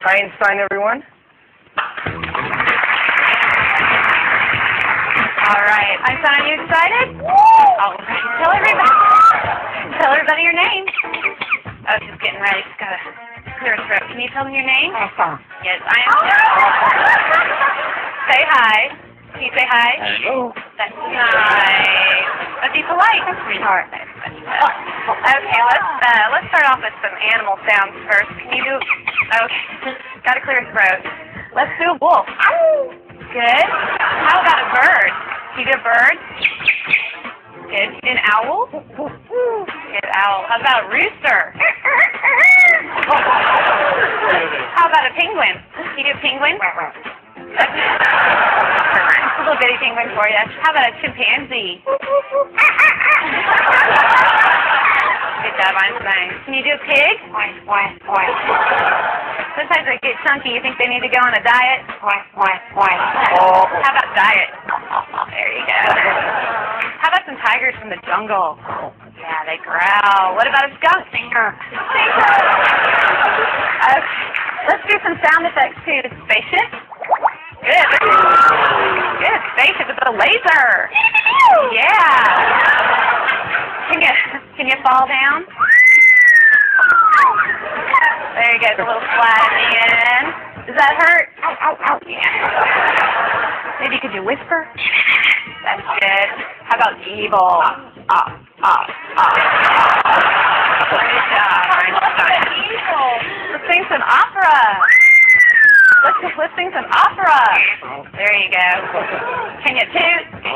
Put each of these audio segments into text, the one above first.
Einstein, everyone. All right. Einstein, are you excited? All right. Tell everybody your name. Oh, she's getting ready. She's got a clear throat. Can you tell me your name? Yes, I am. Say hi. Can you say hi? Hello. That's nice. But be polite, sweetheart. Okay, let's start off with some animal sounds first. Can you do? Okay, got a clear throat. Let's do a wolf. Good. How about a bird? Can you do a bird? Good. An owl? Good owl. How about a rooster? How about a penguin? Can you do a penguin? Just a little bitty penguin for you. How about a chimpanzee? Good job, Einstein. Can you do a pig? Sometimes they get chunky. You think they need to go on a diet? How about diet? There you go. How about some tigers from the jungle? Yeah, they growl. What about a skunk? Stinger. Okay. Let's do some sound effects too. Spaceship. Good. Good. Spaceship with a laser. Yeah. Can you fall down? There you go. It's a little flat at the end. Does that hurt? Yeah. Maybe you could do whisper. That's good. How about evil? Good job, Einstein. Let's sing some opera. Let's sing some opera. There you go. Can you toot? No.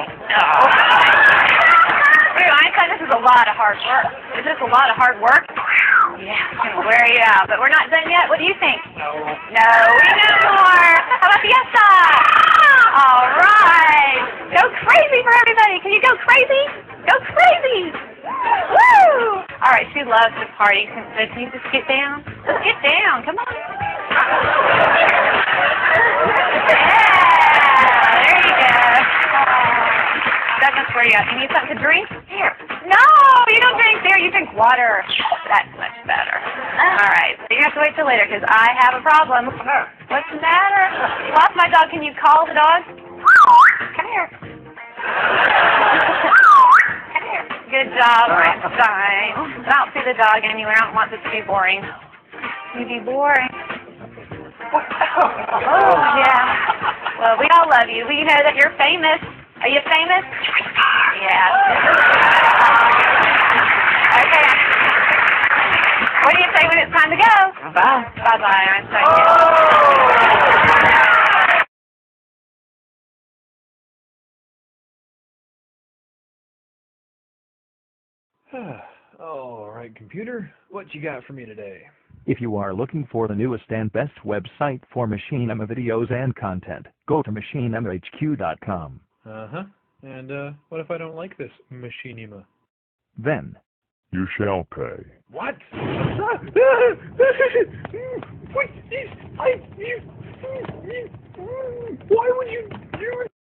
Ooh, Einstein, this is a lot of hard work. Is this a lot of hard work? Yeah, it's going to wear you out. But we're not done yet. What do you think? No, we need more. How about fiesta? All right. Go crazy for everybody. Can you go crazy? Go crazy. Woo! All right, she loves to party. Can you just get down? Let's get down. Come on. Yeah, there you go. That much for you. You need something to drink? Here. No, you don't drink beer. You drink water. That's much better. All right, so you have to wait till later because I have a problem. What's the matter? Lost my dog. Can you call the dog? Come here. Come here. Good job, Einstein. I don't see the dog anywhere. I don't want this to be boring. You'd be boring. Oh, yeah. Well, we all love you. We know that you're famous. Are you famous? Yeah. Okay. What do you say when it's time to go? Bye. Bye-bye, Einstein. All right, computer, what you got for me today? If you are looking for the newest and best website for Machinima videos and content, go to machinimahq.com. Uh-huh. And what if I don't like this machinima? Then, You shall pay. What? Why would you do it?